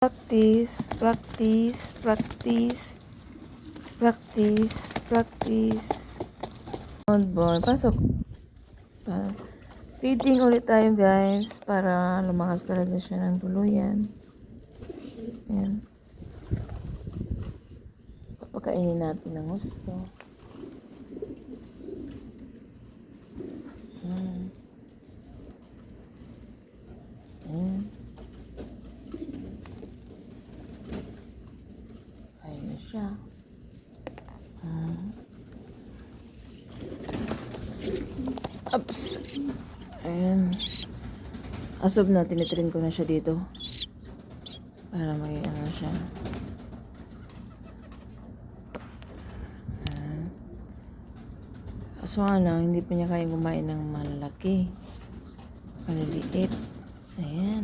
Practice, practice, practice, practice, practice. Good boy. Pasok. Feeding ulit tayo guys para lumakas talaga siya ng tuluyan. Ayan. Papakainin natin ng gusto. Ayan. Ayan na siya. Ups. Ayan. Asob na, tinitrin ko na siya dito. Para maging ano siya. Ayan. Kaso nga lang, hindi pa niya kayang kumain ng malalaki. Maliliit. Ayan.